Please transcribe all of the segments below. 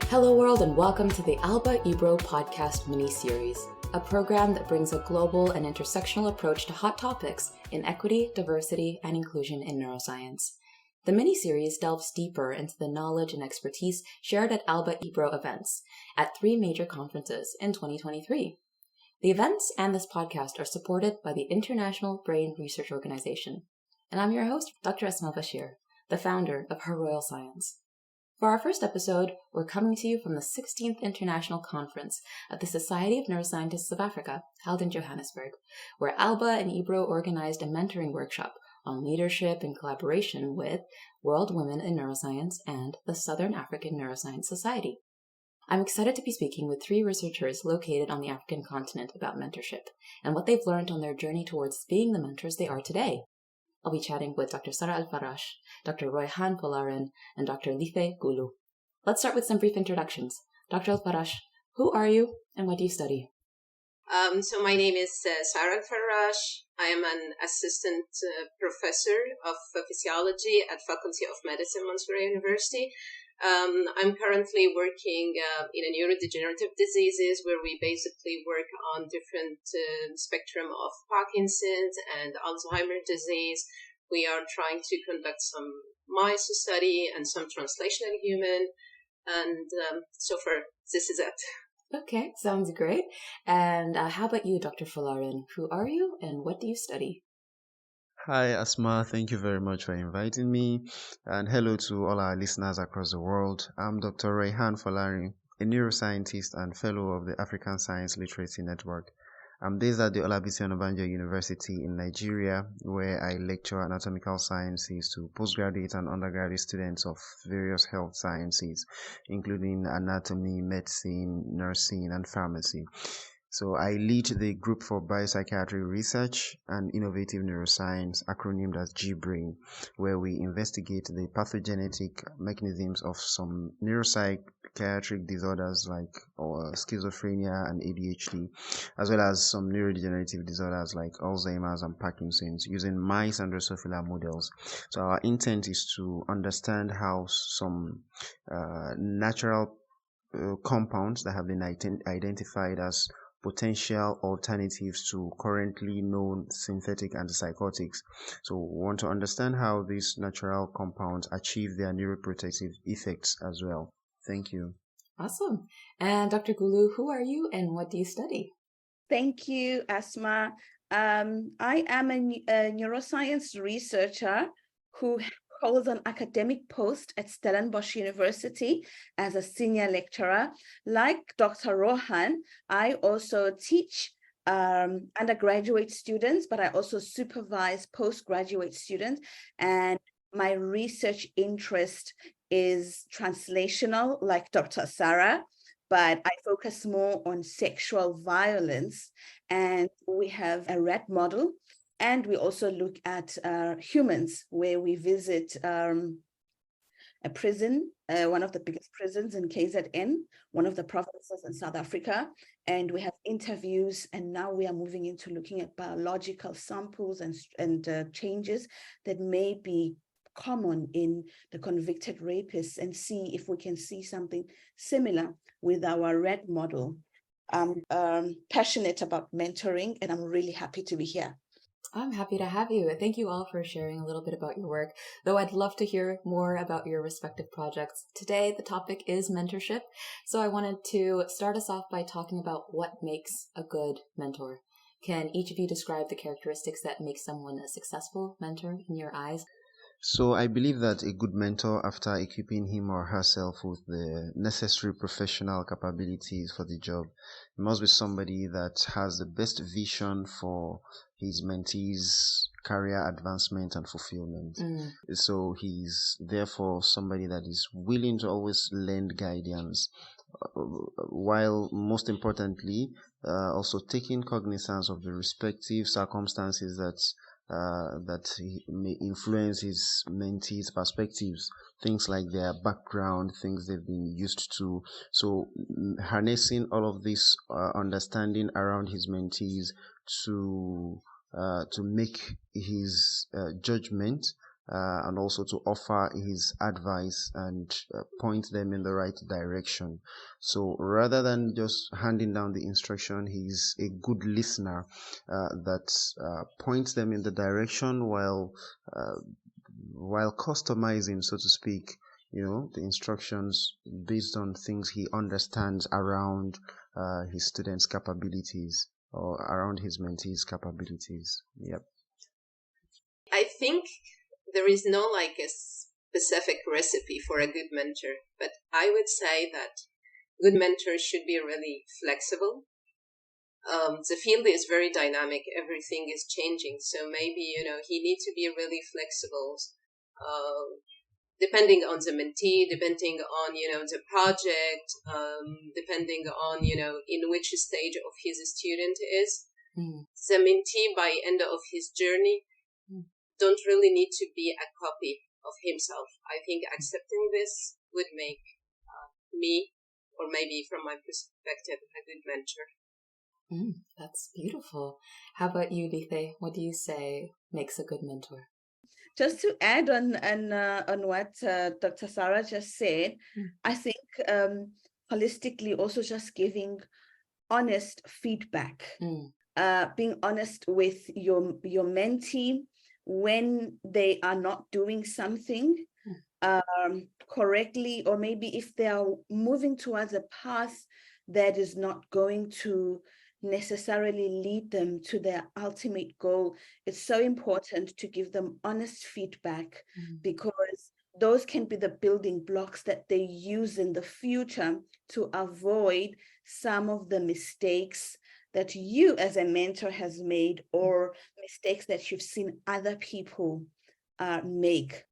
Hello world and welcome to the ALBA-IBRO podcast mini-series, a program that brings a global and intersectional approach to hot topics in equity, diversity, and inclusion in neuroscience. The mini-series delves deeper into the knowledge and expertise shared at ALBA-IBRO events at 3 major conferences in 2023. The events and this podcast are supported by the International Brain Research Organization, and I'm your host, Dr. Asma Bashir, the founder of Her Royal Science. For our first episode, we're coming to you from the 16th International Conference of the Society of Neuroscientists of Africa, held in Johannesburg, where ALBA and IBRO organized a mentoring workshop on leadership and collaboration with World Women in Neuroscience and the Southern African Neuroscience Society. I'm excited to be speaking with 3 researchers located on the African continent about mentorship and what they've learned on their journey towards being the mentors they are today. I'll be chatting with Dr. Sara Elfarrash, Dr. Royhaan Folarin, and Dr. Lihle Qulu. Let's start with some brief introductions. Dr. Elfarrash, who are you and what do you study? So my name is Sara Elfarrash. I am an assistant professor of physiology at Faculty of Medicine, Mansoura University. I'm currently working in neurodegenerative diseases where we basically work on different spectrum of Parkinson's and Alzheimer's disease. We are trying to conduct some mice study and some translational human. And so far, this is it. Okay, sounds great. And how about you, Dr. Folarin? Who are you and what do you study? Hi, Asma. Thank you very much for inviting me. And hello to all our listeners across the world. I'm Dr. Royhaan Folarin, a neuroscientist and fellow of the African Science Literacy Network. I'm based at the Olabisi Onabanjo University in Nigeria, where I lecture anatomical sciences to postgraduate and undergraduate students of various health sciences, including anatomy, medicine, nursing, and pharmacy. So I lead the Group for Biopsychiatry Research and Innovative Neuroscience, acronymed as GBRAIN, where we investigate the pathogenetic mechanisms of some neuropsychiatric disorders like schizophrenia and ADHD, as well as some neurodegenerative disorders like Alzheimer's and Parkinson's, using mice and Drosophila models. So our intent is to understand how some natural compounds that have been identified as potential alternatives to currently known synthetic antipsychotics. So we want to understand how these natural compounds achieve their neuroprotective effects as well. Thank you. Awesome. And Dr. Gulu, who are you and what do you study? Thank you, Asma. I am a neuroscience researcher who holds an academic post at Stellenbosch University as a senior lecturer. Like Dr. Royhaan, I also teach undergraduate students, but I also supervise postgraduate students. And my research interest is translational, like Dr. Sara, but I focus more on sexual violence. And we have a rat model. And we also look at humans, where we visit a prison, one of the biggest prisons in KZN, one of the provinces in South Africa. And we have interviews, and now we are moving into looking at biological samples and changes that may be common in the convicted rapists, and see if we can see something similar with our rat model. I'm passionate about mentoring, and I'm really happy to be here. I'm happy to have you. Thank you all for sharing a little bit about your work, though I'd love to hear more about your respective projects. Today, the topic is mentorship, so I wanted to start us off by talking about what makes a good mentor. Can each of you describe the characteristics that make someone a successful mentor in your eyes? So I believe that a good mentor, after equipping him or herself with the necessary professional capabilities for the job, must be somebody that has the best vision for his mentees' career advancement and fulfillment. So he's therefore somebody that is willing to always lend guidance, while most importantly also taking cognizance of the respective circumstances that may influence his mentees' perspectives, things like their background, things they've been used to. So harnessing all of this understanding around his mentees to make his judgment and also to offer his advice and point them in the right direction. So rather than just handing down the instruction, he's a good listener that points them in the direction while customizing, so to speak, the instructions based on things he understands around his students' capabilities or around his mentees' capabilities. Yep. I think there is no like a specific recipe for a good mentor, but I would say that good mentors should be really flexible. The field is very dynamic. Everything is changing. So maybe, he needs to be really flexible, depending on the mentee, depending on, the project, depending on, in which stage of his student is. The mentee by end of his journey don't really need to be a copy of himself. I think accepting this would make me, or maybe from my perspective, a good mentor. That's beautiful. How about you, Lihle? What do you say makes a good mentor? Just to add on what Dr. Sara just said, I think holistically also just giving honest feedback, being honest with your mentee when they are not doing something correctly, or maybe if they are moving towards a path that is not going to necessarily lead them to their ultimate goal. It's so important to give them honest feedback, because those can be the building blocks that they use in the future to avoid some of the mistakes that you as a mentor has made, or mistakes that you've seen other people make.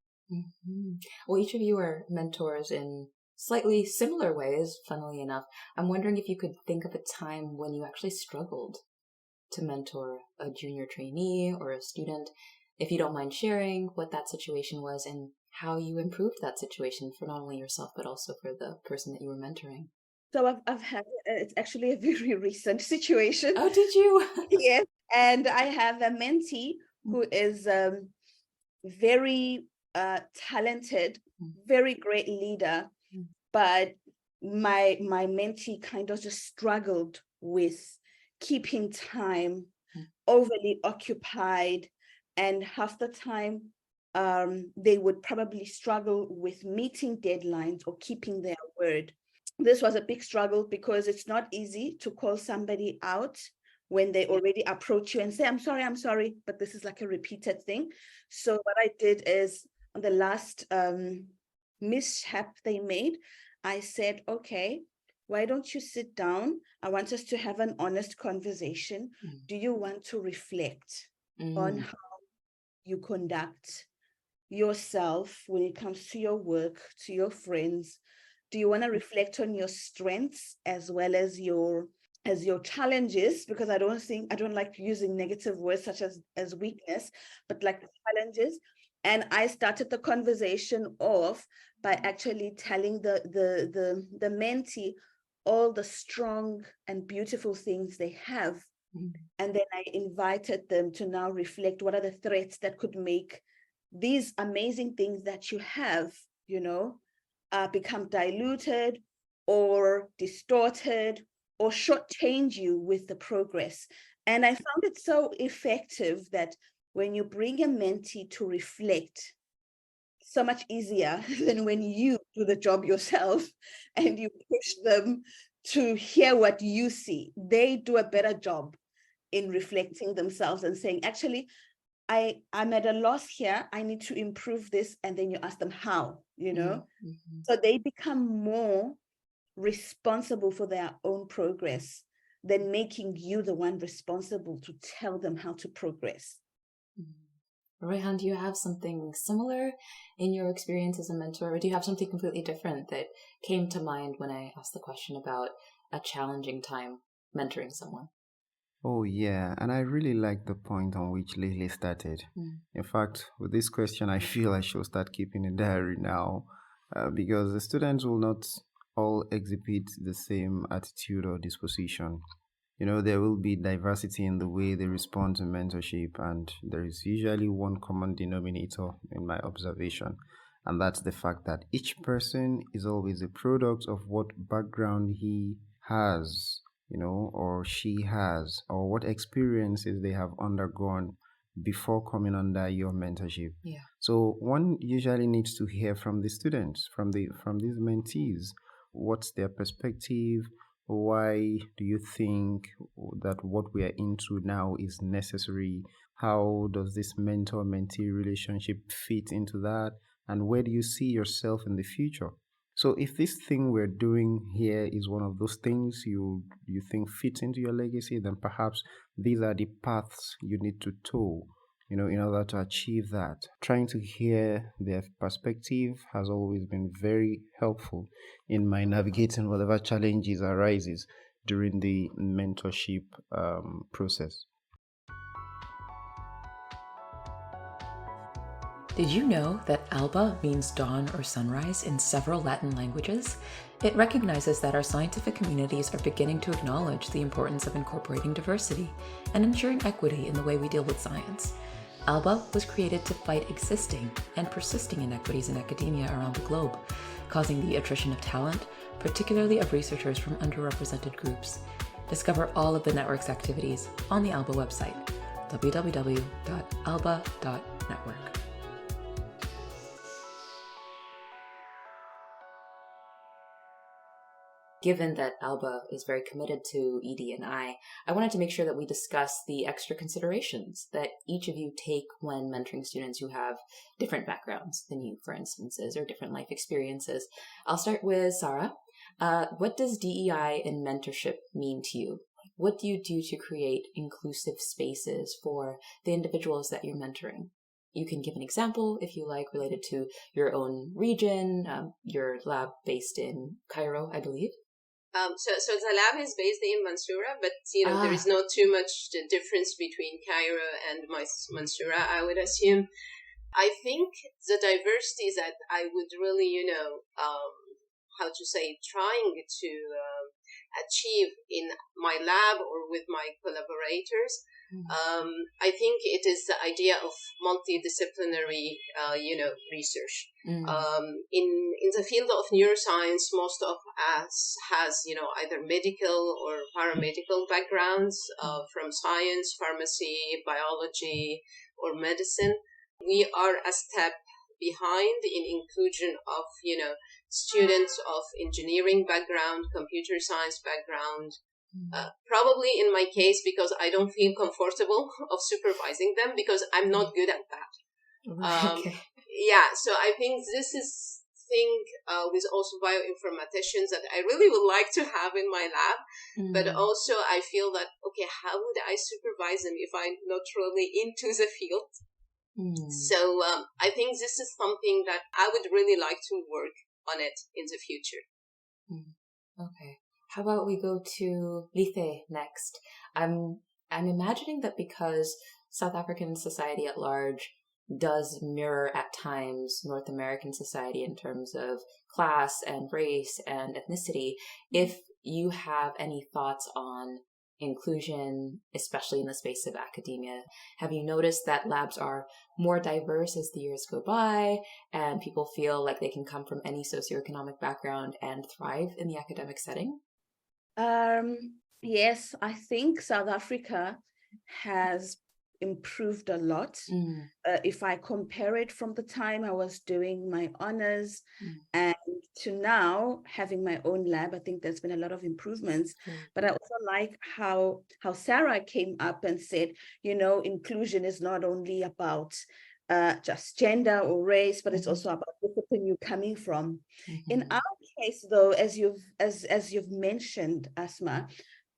Well, each of you are mentors in slightly similar ways, funnily enough. I'm wondering if you could think of a time when you actually struggled to mentor a junior trainee or a student, if you don't mind sharing what that situation was and how you improved that situation for not only yourself, but also for the person that you were mentoring. So I've had, it's actually a very recent situation. Oh, did you? Yes. And I have a mentee who is very talented, very great leader, but my mentee kind of just struggled with keeping time, overly occupied, and half the time they would probably struggle with meeting deadlines or keeping their word. This was a big struggle because it's not easy to call somebody out when they already approach you and say, I'm sorry, but this is like a repeated thing. So what I did is, on the last mishap they made, I said, okay, why don't you sit down? I want us to have an honest conversation. Do you want to reflect on how you conduct yourself when it comes to your work, to your friends? Do you want to reflect on your strengths as well as your challenges? Because I don't like using negative words such as weakness, but like challenges. And I started the conversation off by actually telling the mentee all the strong and beautiful things they have. And then I invited them to now reflect what are the threats that could make these amazing things that you have, become diluted or distorted or shortchange you with the progress. And I found it so effective that when you bring a mentee to reflect, so much easier than when you do the job yourself and you push them to hear what you see. They do a better job in reflecting themselves and saying, actually, I'm at a loss here. I need to improve this. And then you ask them how, So they become more responsible for their own progress than making you the one responsible to tell them how to progress. Reihan, do you have something similar in your experience as a mentor, or do you have something completely different that came to mind when I asked the question about a challenging time mentoring someone? Oh, yeah. And I really like the point on which Lihle started. In fact, with this question, I feel I should start keeping a diary now because the students will not all exhibit the same attitude or disposition. there will be diversity in the way they respond to mentorship, and there is usually one common denominator in my observation, and that's the fact that each person is always a product of what background he has, or she has, or what experiences they have undergone before coming under your mentorship. Yeah. So one usually needs to hear from the students, from these mentees, what's their perspective. Why do you think that what we are into now is necessary? How does this mentor-mentee relationship fit into that? And where do you see yourself in the future? So if this thing we're doing here is one of those things you think fits into your legacy, then perhaps these are the paths you need to toe, in order to achieve that. Trying to hear their perspective has always been very helpful in my navigating whatever challenges arises during the mentorship process. Did you know that ALBA means dawn or sunrise in several Latin languages? It recognizes that our scientific communities are beginning to acknowledge the importance of incorporating diversity and ensuring equity in the way we deal with science. ALBA was created to fight existing and persisting inequities in academia around the globe, causing the attrition of talent, particularly of researchers from underrepresented groups. Discover all of the network's activities on the ALBA website, www.alba.network. Given that ALBA is very committed to ED&I wanted to make sure that we discuss the extra considerations that each of you take when mentoring students who have different backgrounds than you, for instances, or different life experiences. I'll start with Sara. What does DEI and mentorship mean to you? What do you do to create inclusive spaces for the individuals that you're mentoring? You can give an example, if you like, related to your own region, your lab based in Cairo, I believe. So the lab is based in Mansoura, but there is not too much difference between Cairo and Mansoura, I would assume. I think the diversity that I would really, trying to achieve in my lab or with my collaborators. I think it is the idea of multidisciplinary, research. In the field of neuroscience, most of us has, either medical or paramedical backgrounds from science, pharmacy, biology, or medicine. We are a step behind in inclusion of, students of engineering background, computer science background. Probably in my case, because I don't feel comfortable of supervising them because I'm not good at that. Okay. Yeah, so I think this is thing with also bioinformaticians that I really would like to have in my lab, but also I feel that, okay, how would I supervise them if I'm not really into the field? So I think this is something that I would really like to work on it in the future. Okay. How about we go to Lihle next? I'm imagining that because South African society at large does mirror at times North American society in terms of class and race and ethnicity, if you have any thoughts on inclusion, especially in the space of academia. Have you noticed that labs are more diverse as the years go by and people feel like they can come from any socioeconomic background and thrive in the academic setting? Yes, I think South Africa has improved a lot. If I compare it from the time I was doing my honors and to now having my own lab, I think there's been a lot of improvements. But I also like how Sara came up and said, inclusion is not only about just gender or race, but it's also about the discipline you're coming from. In our case, though, as you've mentioned, Asma,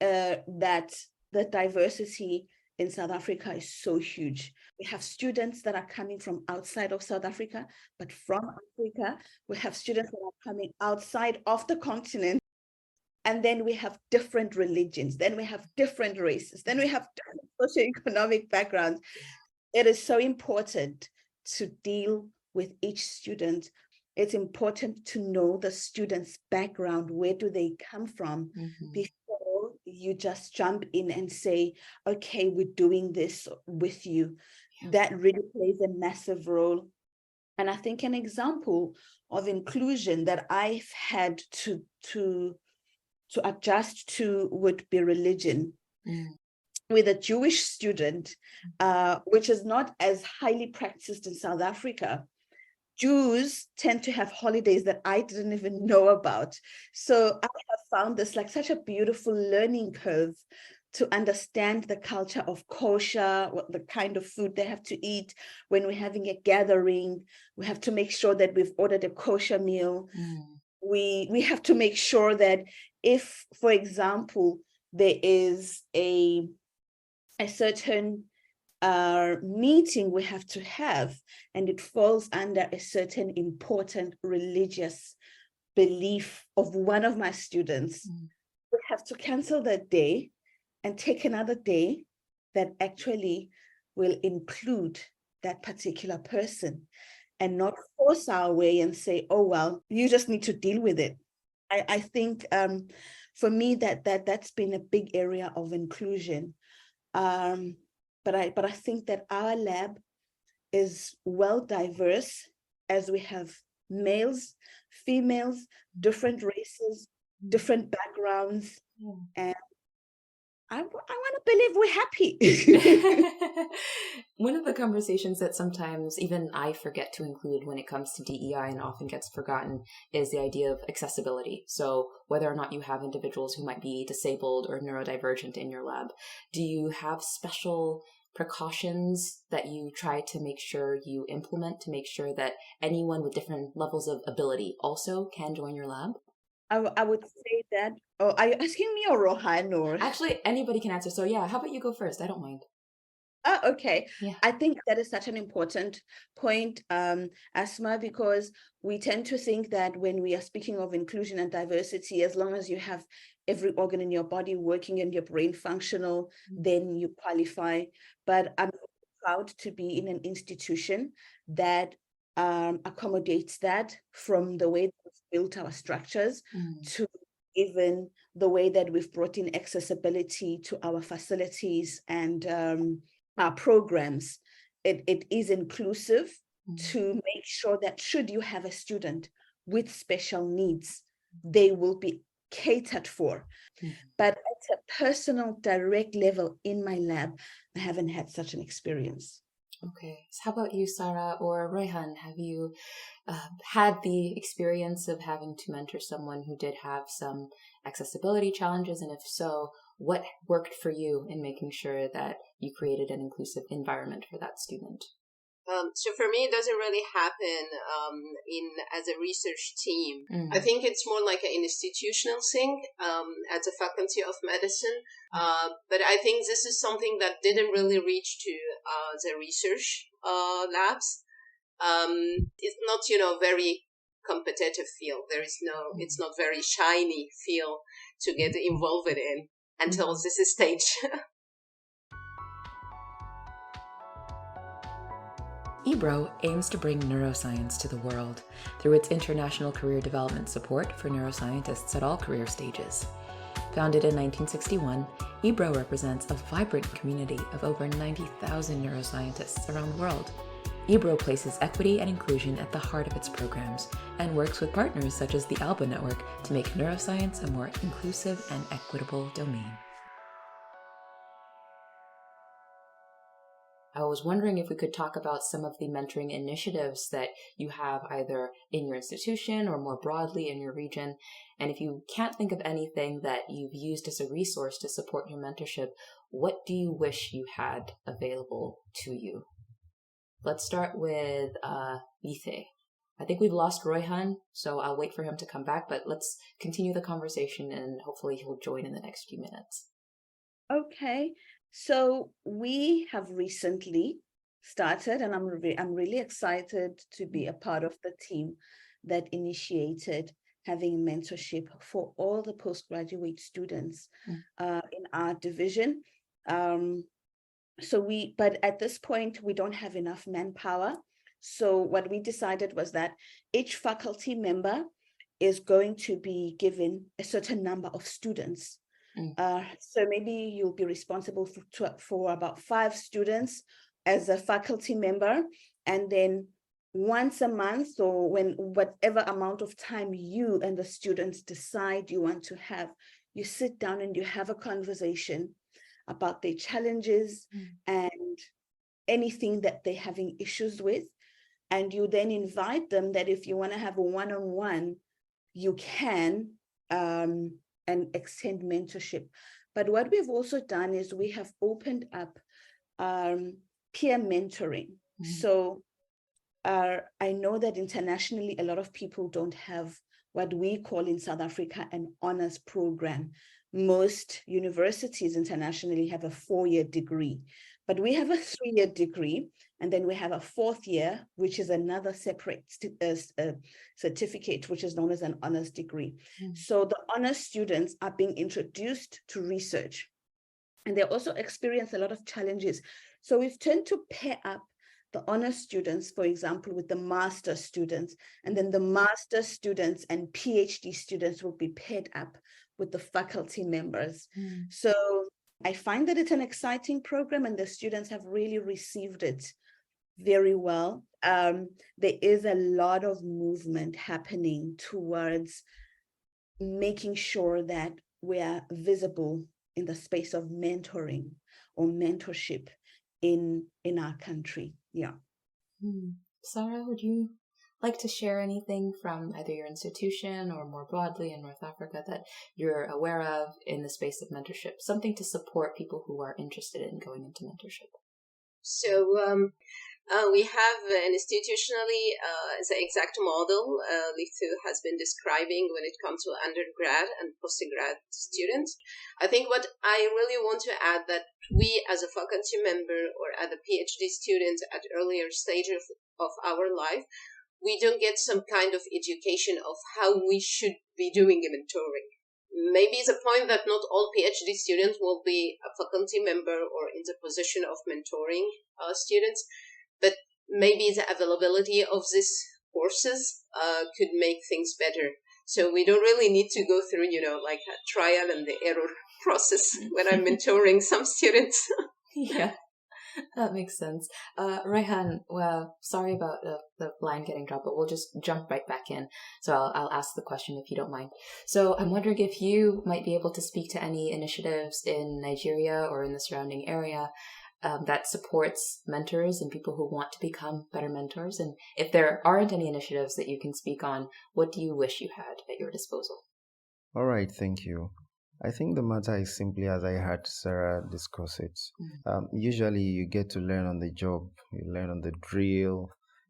that the diversity in South Africa is so huge. We have students that are coming from outside of South Africa, but from Africa, we have students that are coming outside of the continent. And then we have different religions, then we have different races, then we have different socioeconomic backgrounds. It is so important to deal with each student. It's important to know the student's background. Where do they come from before you just jump in and say, okay, we're doing this with you. That really plays a massive role. And I think an example of inclusion that I've had to adjust to would be religion. With a Jewish student, which is not as highly practiced in South Africa. Jews tend to have holidays that I didn't even know about. So I have found this like such a beautiful learning curve to understand the culture of kosher, what the kind of food they have to eat. When we're having a gathering, we have to make sure that we've ordered a kosher meal. We have to make sure that if, for example, there is a certain meeting we have to have, and it falls under a certain important religious belief of one of my students, we have to cancel that day and take another day that actually will include that particular person, and not force our way and say, oh, well, you just need to deal with it. I think for me that's been a big area of inclusion. But I think that our lab is well diverse, as we have males, females, different races, different backgrounds, and I want to believe we're happy. One of the conversations that sometimes even I forget to include when it comes to DEI and often gets forgotten is the idea of accessibility. So whether or not you have individuals who might be disabled or neurodivergent in your lab, do you have special precautions that you try to make sure you implement to make sure that anyone with different levels of ability also can join your lab? I would say that. Oh, are you asking me or Royhaan? Or actually, anybody can answer. So yeah, how about you go first? I don't mind. Oh, okay. Yeah. I think that is such an important point, Asma, because we tend to think that when we are speaking of inclusion and diversity, as long as you have every organ in your body working and your brain functional, then you qualify. But I'm proud to be in an institution that accommodates that, from the way that we've built our structures to even the way that we've brought in accessibility to our facilities and our programs. It is inclusive to make sure that should you have a student with special needs, they will be catered for. But at a personal, direct level in my lab, I haven't had such an experience. Okay. So how about you, Sara or Reihan? Have you had the experience of having to mentor someone who did have some accessibility challenges? And if so, what worked for you in making sure that you created an inclusive environment for that student? So for me, it doesn't really happen as a research team. I think it's more like an institutional thing at the Faculty of Medicine. But I think this is something that didn't really reach to the research labs. It's not, very competitive field. There is it's not very shiny field to get involved in until this stage. IBRO aims to bring neuroscience to the world through its international career development support for neuroscientists at all career stages. Founded in 1961, IBRO represents a vibrant community of over 90,000 neuroscientists around the world. IBRO places equity and inclusion at the heart of its programs and works with partners such as the ALBA Network to make neuroscience a more inclusive and equitable domain. I was wondering if we could talk about some of the mentoring initiatives that you have either in your institution or more broadly in your region. And if you can't think of anything that you've used as a resource to support your mentorship, what do you wish you had available to you? Let's start with Lihle. I think we've lost Royhaan, so I'll wait for him to come back, but let's continue the conversation and hopefully he'll join in the next few minutes. Okay. So we have recently started, and I'm really excited to be a part of the team that initiated having mentorship for all the postgraduate students in our division. But at this point, we don't have enough manpower. So what we decided was that each faculty member is going to be given a certain number of students So maybe you'll be responsible for about 5 students as a faculty member, and then once a month, or when whatever amount of time you and the students decide you want to have, you sit down and you have a conversation about their challenges and anything that they're having issues with. And you then invite them that if you want to have a one-on-one, you can, and extend mentorship. But what we've also done is we have opened up peer mentoring. So I know that internationally, a lot of people don't have what we call in South Africa an honors program. Most universities internationally have a 4-year degree, but we have a 3-year degree, and then we have a 4th year, which is another separate certificate, which is known as an honors degree. So the honors students are being introduced to research, and they also experience a lot of challenges. So we've turned to pair up the honors students, for example, with the master students, and then the master students and PhD students will be paired up with the faculty members. So I find that it's an exciting program, and the students have really received it very well. There is a lot of movement happening towards making sure that we are visible in the space of mentoring or mentorship in our country. Yeah. Sara, would you like to share anything from either your institution or more broadly in North Africa that you're aware of in the space of mentorship, something to support people who are interested in going into mentorship? So we have institutionally the exact model Lihle has been describing when it comes to undergrad and postgrad students. I think what I really want to add that we as a faculty member or as a PhD student at earlier stage of our life, we don't get some kind of education of how we should be doing mentoring. Maybe the point that not all PhD students will be a faculty member or in the position of mentoring students, but maybe the availability of these courses could make things better. So we don't really need to go through, like a trial and the error process when I'm mentoring some students. Yeah, that makes sense. Reihan, well, sorry about the line getting dropped, but we'll just jump right back in. So I'll ask the question if you don't mind. So I'm wondering if you might be able to speak to any initiatives in Nigeria or in the surrounding area that supports mentors and people who want to become better mentors. And if there aren't any initiatives that you can speak on, what do you wish you had at your disposal? All right, thank you. I think the matter is simply as I heard Sara discuss it. Usually you get to learn on the job, you learn on the drill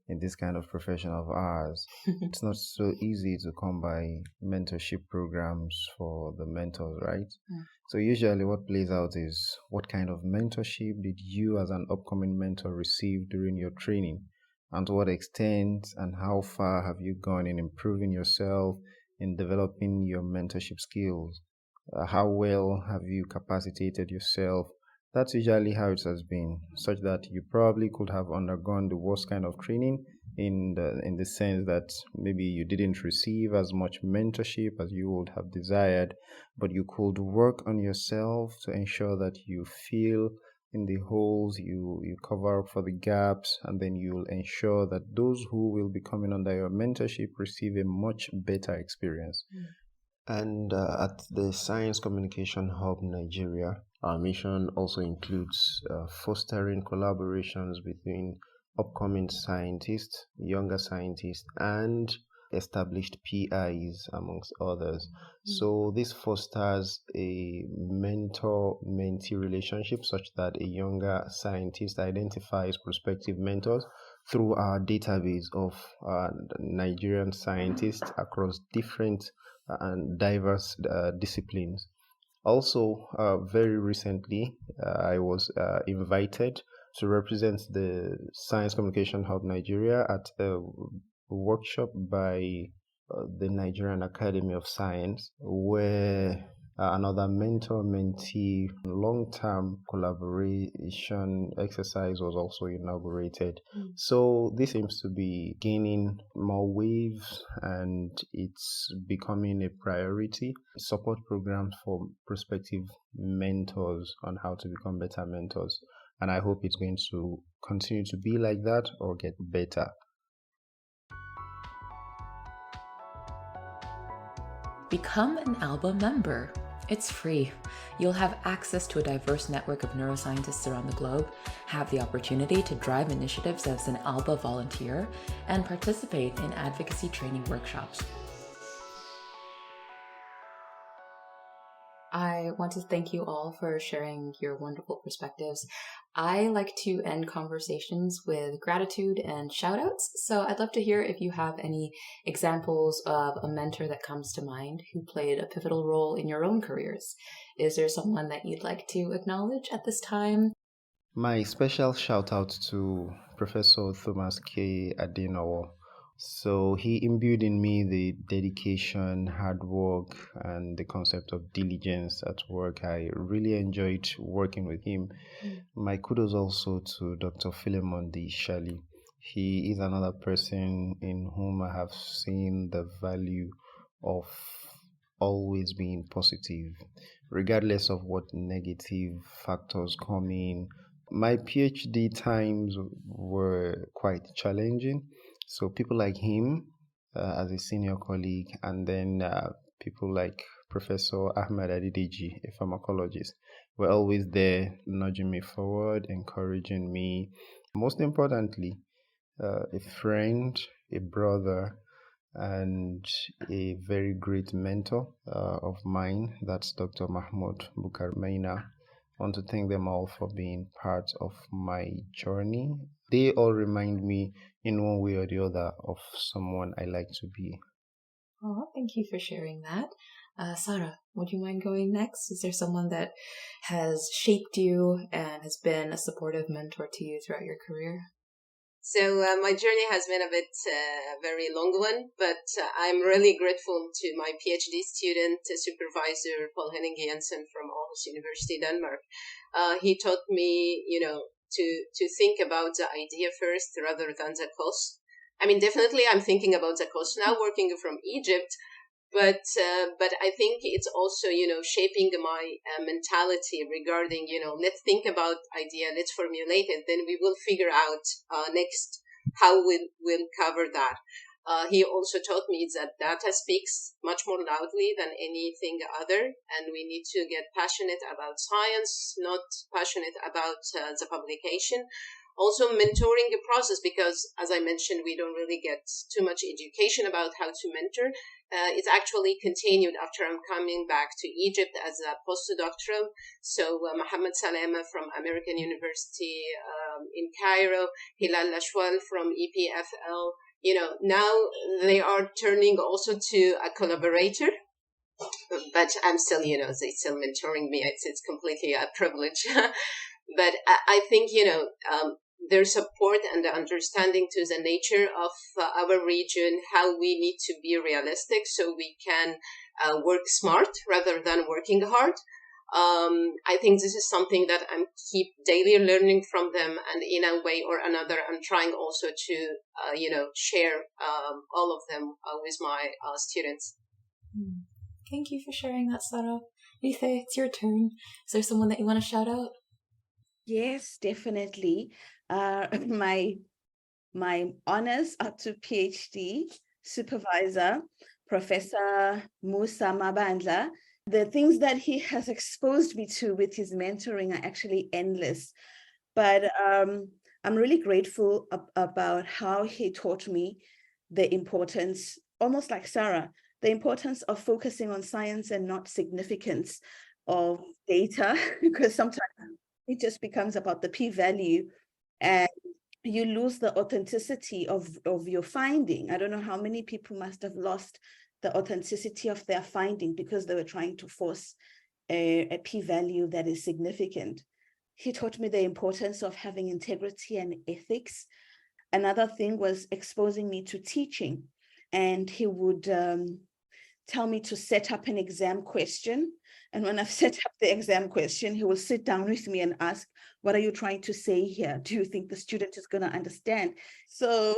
in this kind of profession of ours. It's not so easy to come by mentorship programs for the mentors, right? So usually what plays out is what kind of mentorship did you as an upcoming mentor receive during your training? And to what extent and how far have you gone in improving yourself, in developing your mentorship skills? How well have you capacitated yourself? That's usually how it has been, such that you probably could have undergone the worst kind of training in the sense that maybe you didn't receive as much mentorship as you would have desired, but you could work on yourself to ensure that you fill in the holes, you cover up for the gaps, and then you'll ensure that those who will be coming under your mentorship receive a much better experience. And at the Science Communication Hub Nigeria, our mission also includes fostering collaborations between upcoming scientists, younger scientists, and established PIs, amongst others. So this fosters a mentor-mentee relationship such that a younger scientist identifies prospective mentors through our database of Nigerian scientists across different and diverse disciplines. Also, very recently, I was invited to represent the Science Communication Hub Nigeria at a workshop by the Nigerian Academy of Science, where another mentor-mentee long-term collaboration exercise was also inaugurated. So this seems to be gaining more waves and it's becoming a priority. Support programs for prospective mentors on how to become better mentors. And I hope it's going to continue to be like that or get better. Become an ALBA member. It's free. You'll have access to a diverse network of neuroscientists around the globe, have the opportunity to drive initiatives as an ALBA volunteer, and participate in advocacy training workshops. I want to thank you all for sharing your wonderful perspectives. I like to end conversations with gratitude and shoutouts, so I'd love to hear if you have any examples of a mentor that comes to mind who played a pivotal role in your own careers. Is there someone that you'd like to acknowledge at this time? My special shout out to Professor Thomas K. Adenowo. So he imbued in me the dedication, hard work, and the concept of diligence at work. I really enjoyed working with him. My kudos also to Dr. Philemon D. Shali. He is another person in whom I have seen the value of always being positive, regardless of what negative factors come in. My PhD times were quite challenging. So people like him as a senior colleague, and then people like Professor Ahmed Adideji, a pharmacologist, were always there nudging me forward, encouraging me. Most importantly, a friend, a brother, and a very great mentor of mine, that's Dr. Mahmoud Bukarmeina. I want to thank them all for being part of my journey. They all remind me in one way or the other of someone I like to be. Oh, thank you for sharing that. Sara, would you mind going next? Is there someone that has shaped you and has been a supportive mentor to you throughout your career? So my journey has been a bit very long one, but I'm really grateful to my PhD student supervisor, Paul Henning Jensen from Aarhus University, Denmark. He taught me, to think about the idea first rather than the cost. I mean, definitely I'm thinking about the cost now working from Egypt, but I think it's also, shaping my mentality regarding, let's think about idea, let's formulate it, then we will figure out next how we'll cover that. He also taught me that data speaks much more loudly than anything other, and we need to get passionate about science, not passionate about the publication. Also mentoring the process, because as I mentioned, we don't really get too much education about how to mentor. It's actually continued after I'm coming back to Egypt as a postdoctoral. So Mohammed Salema from American University in Cairo, Hilal Lashwal from EPFL, now they are turning also to a collaborator. But I'm still, they're still mentoring me. It's completely a privilege. But I think, their support and the understanding to the nature of our region, how we need to be realistic so we can work smart rather than working hard. I think this is something that I'm keep daily learning from them, and in a way or another, I'm trying also to, share all of them with my students. Thank you for sharing that, Sara. Lihle, it's your turn. Is there someone that you want to shout out? Yes, definitely. My honors up to PhD supervisor, Professor Musa Mabandla. The things that he has exposed me to with his mentoring are actually endless. But I'm really grateful about how he taught me the importance, almost like Sara, the importance of focusing on science and not significance of data, because sometimes it just becomes about the p-value and you lose the authenticity of your finding. I don't know how many people must have lost the authenticity of their finding because they were trying to force a p-value that is significant. He taught me the importance of having integrity and ethics. Another thing was exposing me to teaching. And he would tell me to set up an exam question. And when I've set up the exam question, he will sit down with me and ask, what are you trying to say here? Do you think the student is going to understand? So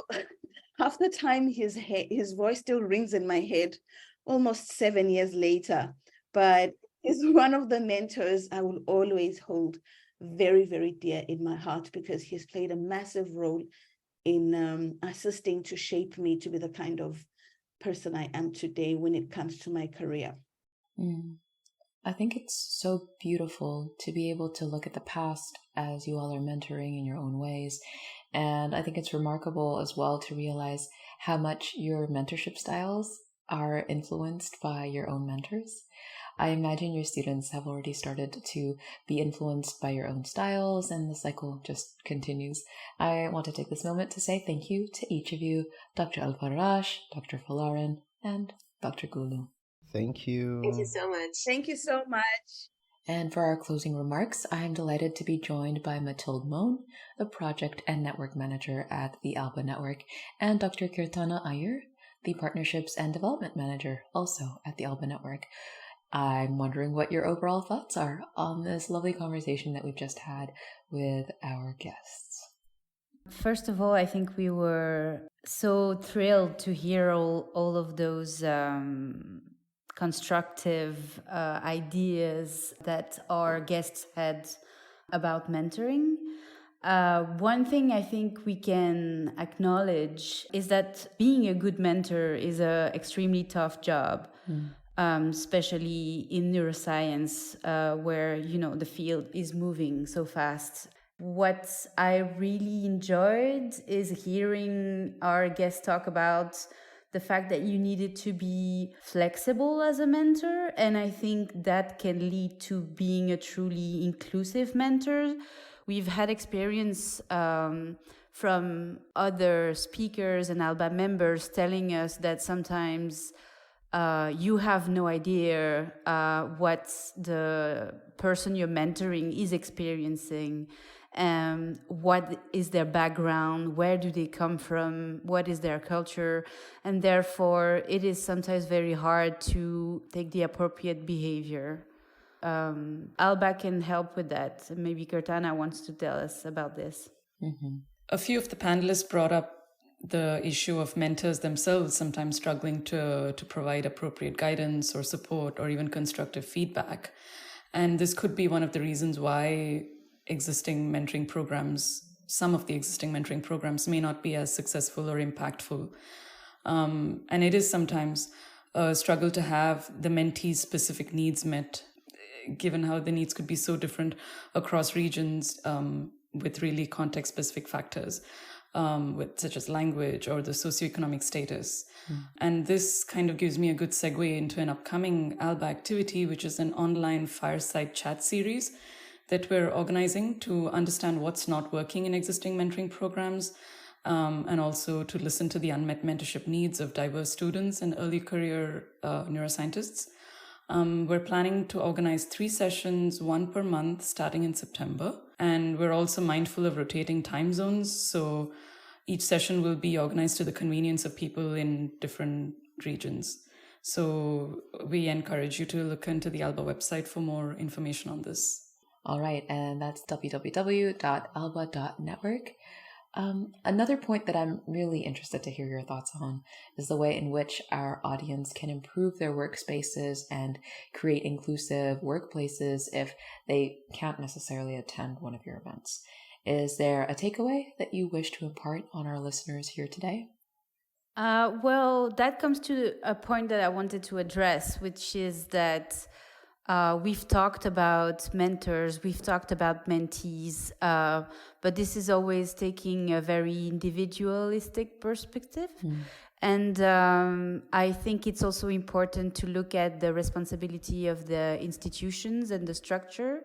half the time his voice still rings in my head almost 7 years later. But he's one of the mentors I will always hold very, very dear in my heart, because he's played a massive role in assisting to shape me to be the kind of person I am today when it comes to my career. I think it's so beautiful to be able to look at the past as you all are mentoring in your own ways. And I think it's remarkable as well to realize how much your mentorship styles are influenced by your own mentors. I imagine your students have already started to be influenced by your own styles, and the cycle just continues. I want to take this moment to say thank you to each of you, Dr. Elfarrash, Dr. Folarin, and Dr. Gulu. Thank you. Thank you so much. Thank you so much. And for our closing remarks, I am delighted to be joined by Mathilde Maughan, the Project and Network Manager at the ALBA Network, and Dr. Keerthana Iyer, the Partnerships and Development Manager, also at the ALBA Network. I'm wondering what your overall thoughts are on this lovely conversation that we've just had with our guests. First of all, I think we were so thrilled to hear all of those constructive ideas that our guests had about mentoring. One thing I think we can acknowledge is that being a good mentor is an extremely tough job. Especially in neuroscience, where, the field is moving so fast. What I really enjoyed is hearing our guests talk about the fact that you needed to be flexible as a mentor. And I think that can lead to being a truly inclusive mentor. We've had experience from other speakers and ALBA members telling us that sometimes you have no idea what the person you're mentoring is experiencing, what is their background, where do they come from, what is their culture, and therefore it is sometimes very hard to take the appropriate behavior. ALBA can help with that. Maybe Keerthana wants to tell us about this. A few of the panelists brought up the issue of mentors themselves sometimes struggling to provide appropriate guidance or support or even constructive feedback. And this could be one of the reasons why some of the existing mentoring programs may not be as successful or impactful. And it is sometimes a struggle to have the mentee's specific needs met, given how the needs could be so different across regions with really context-specific factors. With such as language or the socioeconomic status. And this kind of gives me a good segue into an upcoming ALBA activity, which is an online fireside chat series that we're organizing to understand what's not working in existing mentoring programs, and also to listen to the unmet mentorship needs of diverse students and early career neuroscientists. We're planning to organize 3 sessions, 1 per month, starting in September. And we're also mindful of rotating time zones. So each session will be organized to the convenience of people in different regions. So we encourage you to look into the ALBA website for more information on this. All right, and that's www.alba.network. Another point that I'm really interested to hear your thoughts on is the way in which our audience can improve their workspaces and create inclusive workplaces if they can't necessarily attend one of your events. Is there a takeaway that you wish to impart on our listeners here today? Well, that comes to a point that I wanted to address, which is that we've talked about mentors, we've talked about mentees, but this is always taking a very individualistic perspective. And I think it's also important to look at the responsibility of the institutions and the structure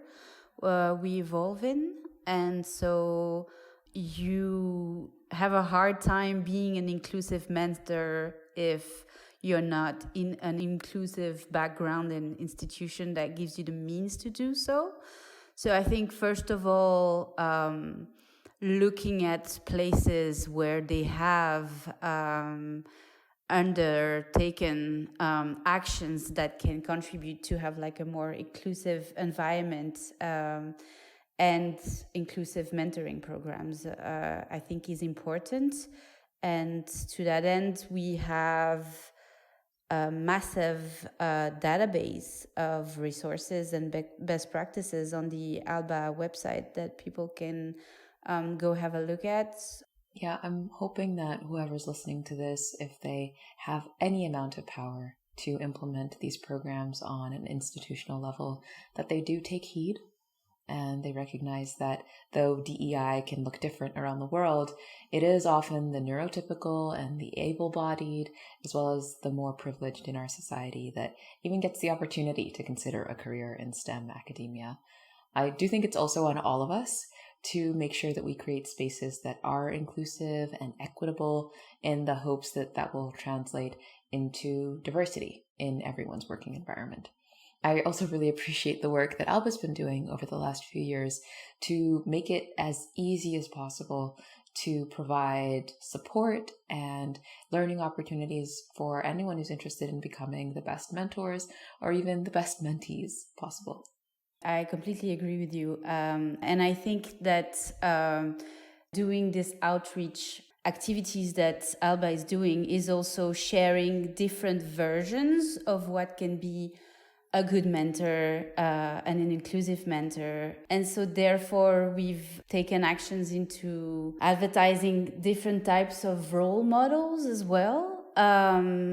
we evolve in. And so you have a hard time being an inclusive mentor if you're not in an inclusive background and institution that gives you the means to do so. So I think, first of all, looking at places where they have undertaken actions that can contribute to have like a more inclusive environment and inclusive mentoring programs, I think is important. And to that end, we have a massive database of resources and best practices on the ALBA website that people can go have a look at. Yeah, I'm hoping that whoever's listening to this, if they have any amount of power to implement these programs on an institutional level, that they do take heed and they recognize that though DEI can look different around the world, it is often the neurotypical and the able-bodied, as well as the more privileged in our society, that even gets the opportunity to consider a career in STEM academia. I do think it's also on all of us to make sure that we create spaces that are inclusive and equitable in the hopes that that will translate into diversity in everyone's working environment. I also really appreciate the work that ALBA's been doing over the last few years to make it as easy as possible to provide support and learning opportunities for anyone who's interested in becoming the best mentors or even the best mentees possible. I completely agree with you. And I think that doing this outreach activities that ALBA is doing is also sharing different versions of what can be a good mentor and an inclusive mentor. And so therefore, we've taken actions into advertising different types of role models as well,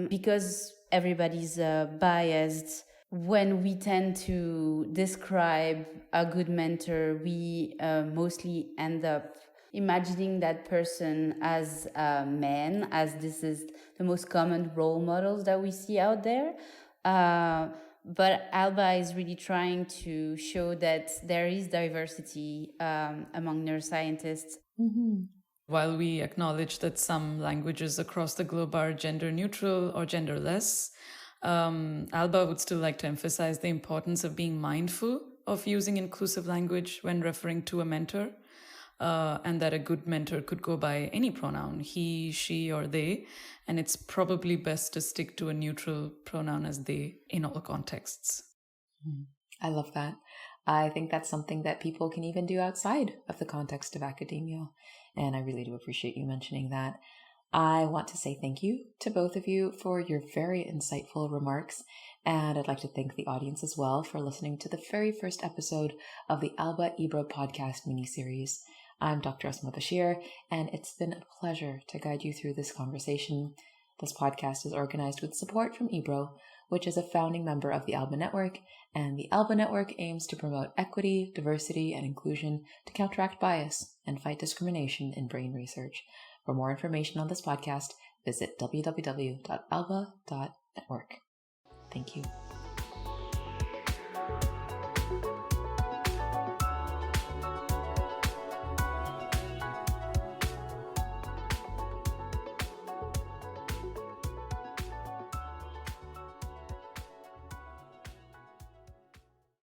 because everybody's biased. When we tend to describe a good mentor, we mostly end up imagining that person as a man, as this is the most common role models that we see out there. But ALBA is really trying to show that there is diversity among neuroscientists. Mm-hmm. While we acknowledge that some languages across the globe are gender neutral or genderless, ALBA would still like to emphasize the importance of being mindful of using inclusive language when referring to a mentor, and that a good mentor could go by any pronoun, he, she, or they, and it's probably best to stick to a neutral pronoun as they in all contexts. I love that. I think that's something that people can even do outside of the context of academia, and I really do appreciate you mentioning that. I want to say thank you to both of you for your very insightful remarks, and I'd like to thank the audience as well for listening to the very first episode of the ALBA-IBRO podcast miniseries. I'm Dr. Asma Bashir, and it's been a pleasure to guide you through this conversation. This podcast is organized with support from IBRO, which is a founding member of the ALBA Network, and the ALBA Network aims to promote equity, diversity, and inclusion to counteract bias and fight discrimination in brain research. For more information on this podcast, visit www.alba.network. Thank you.